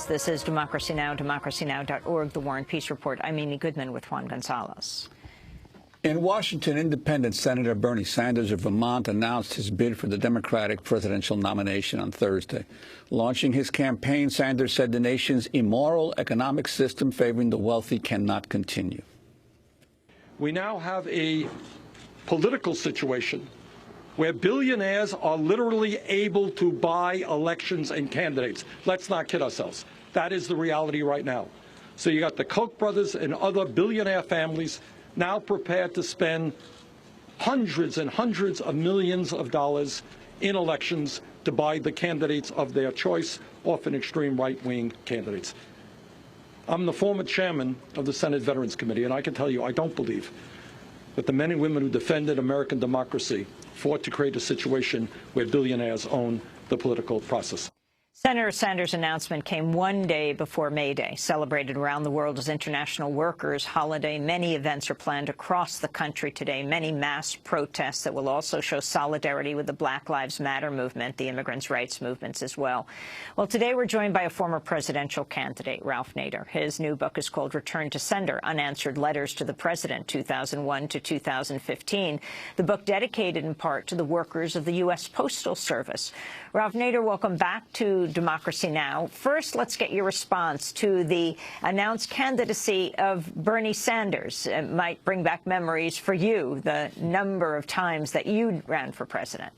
This is Democracy Now!, democracynow.org, The War and Peace Report. I'm Amy Goodman with Juan Gonzalez. In Washington, independent Senator Bernie Sanders of Vermont announced his bid for the Democratic presidential nomination on Thursday. Launching his campaign, Sanders said the nation's immoral economic system favoring the wealthy cannot continue. We now have a political situation where billionaires are literally able to buy elections and candidates. Let's not kid ourselves. That is the reality right now. So you got the Koch brothers and other billionaire families now prepared to spend hundreds and hundreds of millions of dollars in elections to buy the candidates of their choice, often extreme right-wing candidates. I'm the former chairman of the Senate Veterans Committee, and I can tell you I don't believe that the men and women who defended American democracy fought to create a situation where billionaires own the political process. Senator Sanders' announcement came one day before May Day, celebrated around the world as International Workers' Holiday. Many events are planned across the country today, many mass protests that will also show solidarity with the Black Lives Matter movement, the immigrants' rights movements as well. Well, today we're joined by a former presidential candidate, Ralph Nader. His new book is called Return to Sender, Unanswered Letters to the President, 2001 to 2015. The book dedicated in part to the workers of the U.S. Postal Service. Ralph Nader, welcome back to Democracy Now! First, let's get your response to the announced candidacy of Bernie Sanders. It might bring back memories for you, the number of times that you ran for president.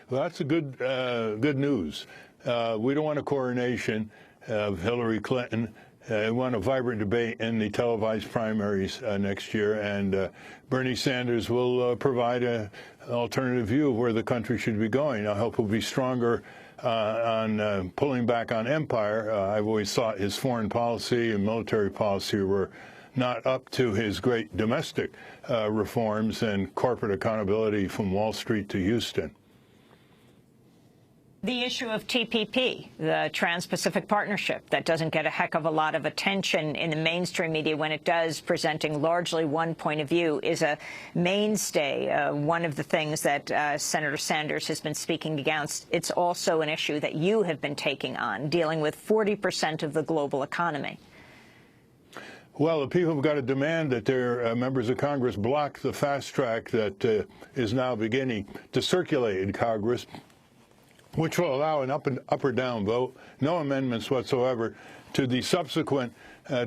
Well, that's a good news. We don't want a coronation of Hillary Clinton. We want a vibrant debate in the televised primaries next year, and Bernie Sanders will provide an alternative view of where the country should be going. I hope he'll be stronger on pulling back on empire. I've always thought his foreign policy and military policy were not up to his great domestic reforms and corporate accountability from Wall Street to Houston. The issue of TPP, the Trans-Pacific Partnership, that doesn't get a heck of a lot of attention in the mainstream media when it does, presenting largely one point of view, is a mainstay. One of the things that Senator Sanders has been speaking against. It's also an issue that you have been taking on, dealing with 40% of the global economy. Well, the people have got to demand that their members of Congress block the fast track that is now beginning to circulate in Congress, which will allow an up or down vote, no amendments whatsoever, to the subsequent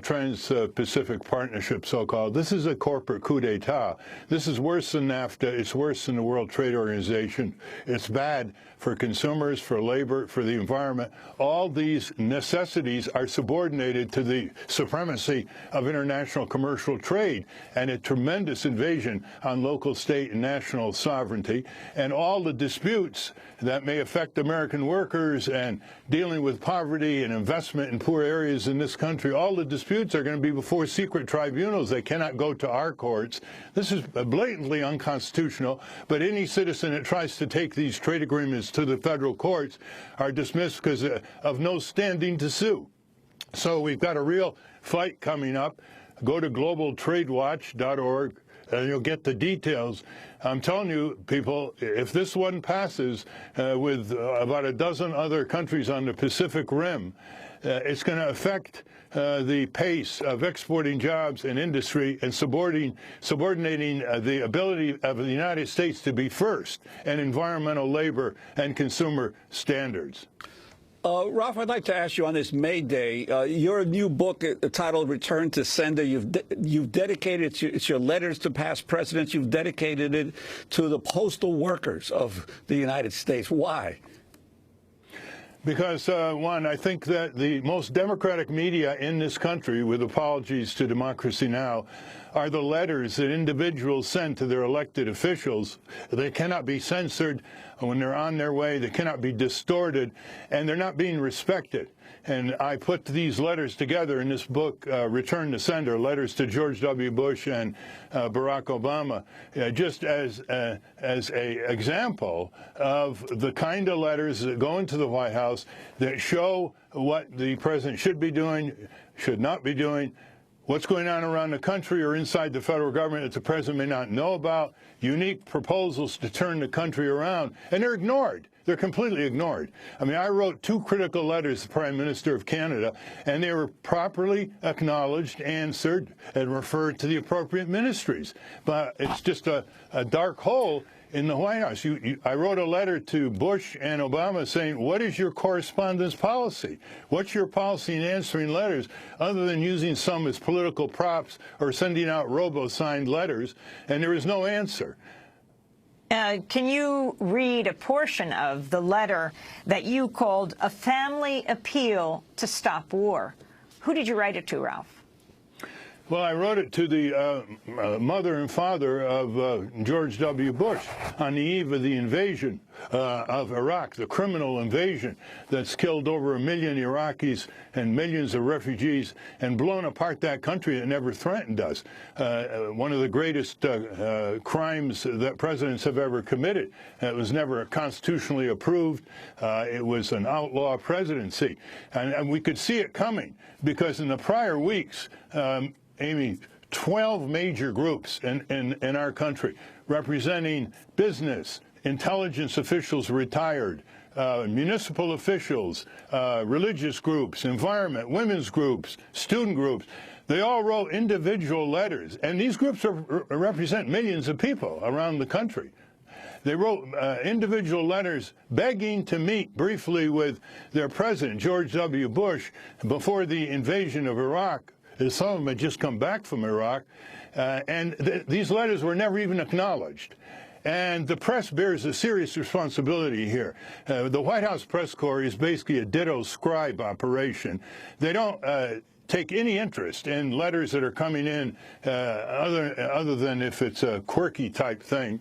Trans-Pacific Partnership, so-called. This is a corporate coup d'etat. This is worse than NAFTA. It's worse than the World Trade Organization. It's bad for consumers, for labor, for the environment. All these necessities are subordinated to the supremacy of international commercial trade and a tremendous invasion on local, state, and national sovereignty. And all the disputes that may affect American workers and dealing with poverty and investment in poor areas in this country, all the disputes are going to be before secret tribunals. They cannot go to our courts. This is blatantly unconstitutional, but any citizen that tries to take these trade agreements to the federal courts are dismissed because of no standing to sue. So we've got a real fight coming up. Go to globaltradewatch.org and you'll get the details. I'm telling you, people, if this one passes with about a dozen other countries on the Pacific Rim, it's going to affect the pace of exporting jobs and industry and subordinating the ability of the United States to be first in environmental, labor, and consumer standards. Ralph, I'd like to ask you on this May Day, your new book titled Return to Sender, you've dedicated it's your letters to past presidents. You've dedicated it to the postal workers of the United States. Why? Because, one, I think that the most democratic media in this country, with apologies to Democracy Now!, are the letters that individuals send to their elected officials. They cannot be censored when they're on their way. They cannot be distorted, and they're not being respected. And I put these letters together in this book, Return to Sender, letters to George W. Bush and Barack Obama, just as an example of the kind of letters that go into the White House that show what the president should be doing, should not be doing, what's going on around the country or inside the federal government that the president may not know about, unique proposals to turn the country around, and they're ignored. they're completely ignored. I mean, I wrote 2 critical letters to the Prime Minister of Canada, and they were properly acknowledged, answered, and referred to the appropriate ministries. But it's just a dark hole in the White House. I wrote a letter to Bush and Obama saying, what is your correspondence policy? What's your policy in answering letters, other than using some as political props or sending out robo-signed letters? And there was no answer. Can you read a portion of the letter that you called a family appeal to stop war? Who did you write it to, Ralph? Well, I wrote it to the mother and father of George W. Bush on the eve of the invasion of Iraq, the criminal invasion that's killed over 1 million Iraqis and millions of refugees and blown apart that country that never threatened us. One of the greatest crimes that presidents have ever committed. It was never constitutionally approved. It was an outlaw presidency. And we could see it coming because in the prior weeks, Amy, 12 major groups in our country representing business, intelligence officials retired, municipal officials, religious groups, environment, women's groups, student groups. They all wrote individual letters, and these groups represent millions of people around the country. They wrote individual letters begging to meet briefly with their president, George W. Bush, before the invasion of Iraq. Some of them had just come back from Iraq, and these letters were never even acknowledged. And the press bears a serious responsibility here. The White House press corps is basically a ditto scribe operation. They don't take any interest in letters that are coming in other than if it's a quirky type thing.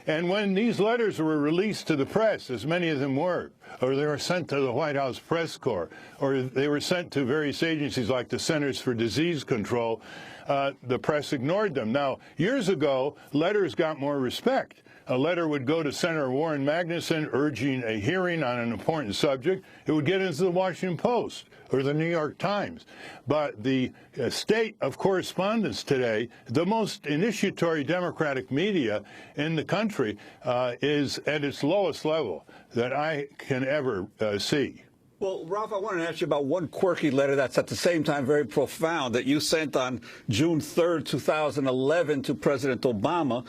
And when these letters were released to the press, as many of them were, or they were sent to the White House press corps, or they were sent to various agencies like the Centers for Disease Control, the press ignored them. Now, years ago, letters got more respect. A letter would go to Senator Warren Magnuson urging a hearing on an important subject. It would get into the Washington Post or the New York Times. But the state of correspondence today, the most initiatory Democratic media in the country, is at its lowest level that I can ever see. Well, Ralph, I wanted to ask you about one quirky letter that's at the same time very profound that you sent on June 3rd, 2011 to President Obama.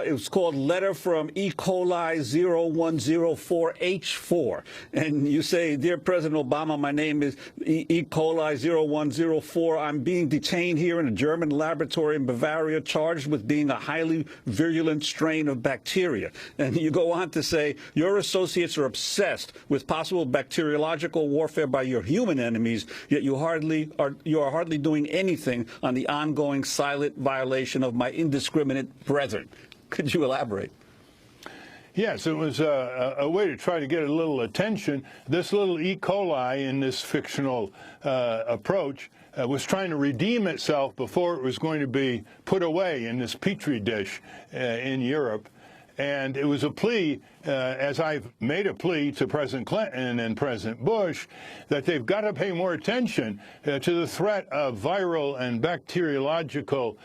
It was called Letter from E. coli 0104H4. And you say, Dear President Obama, my name is E. coli 0104. I'm being detained here in a German laboratory in Bavaria, charged with being a highly virulent strain of bacteria. And you go on to say, your associates are obsessed with possible bacteriological warfare by your human enemies, yet you are hardly doing anything on the ongoing silent violation of my indiscriminate brethren. Could you elaborate? Yes, it was a way to try to get a little attention. This little E. coli in this fictional approach was trying to redeem itself before it was going to be put away in this petri dish in Europe. And it was a plea, as I've made a plea to President Clinton and President Bush, that they've got to pay more attention to the threat of viral and bacteriological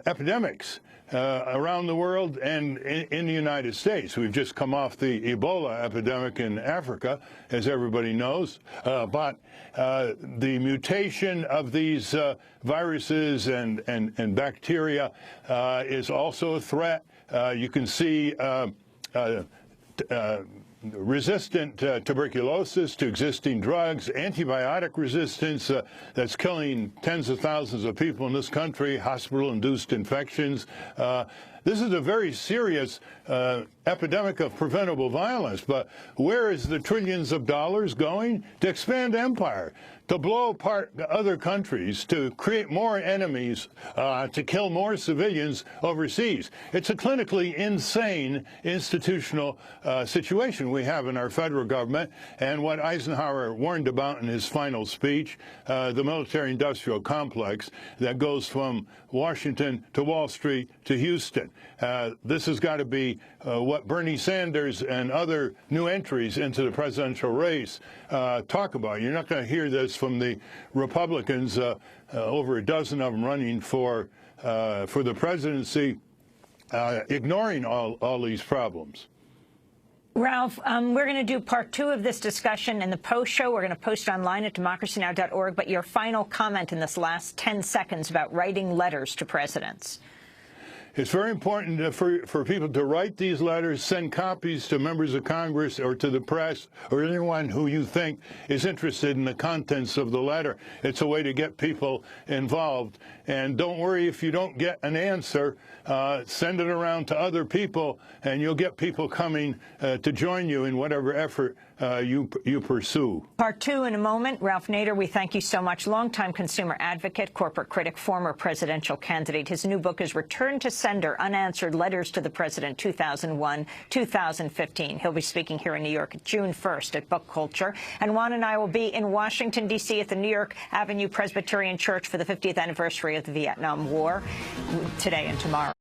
epidemics around the world and in the United States. We've just come off the Ebola epidemic in Africa, as everybody knows. But the mutation of these viruses and bacteria is also a threat. You can see resistant tuberculosis to existing drugs, antibiotic resistance that's killing tens of thousands of people in this country, hospital-induced infections. This is a very serious epidemic of preventable violence. But where is the trillions of dollars going? To expand empire, to blow apart other countries, to create more enemies, to kill more civilians overseas. It's a clinically insane institutional situation we have in our federal government, and what Eisenhower warned about in his final speech, the military-industrial complex that goes from Washington to Wall Street to Houston. This has got to be what Bernie Sanders and other new entries into the presidential race talk about. You're not going to hear this from the Republicans, over a dozen of them running for the presidency, ignoring all these problems. Ralph, we're going to do part 2 of this discussion in the post show. We're going to post it online at democracynow.org. But your final comment in this last 10 seconds about writing letters to presidents. It's very important for people to write these letters, send copies to members of Congress or to the press or anyone who you think is interested in the contents of the letter. It's a way to get people involved. And don't worry if you don't get an answer. Send it around to other people, and you'll get people coming to join you in whatever effort you pursue. Part 2 in a moment. Ralph Nader, we thank you so much. Longtime consumer advocate, corporate critic, former presidential candidate. His new book is Return to Sender, Unanswered Letters to the President, 2001-2015. He'll be speaking here in New York June 1st at Book Culture. And Juan and I will be in Washington, D.C. at the New York Avenue Presbyterian Church for the 50th anniversary of the Vietnam War today and tomorrow.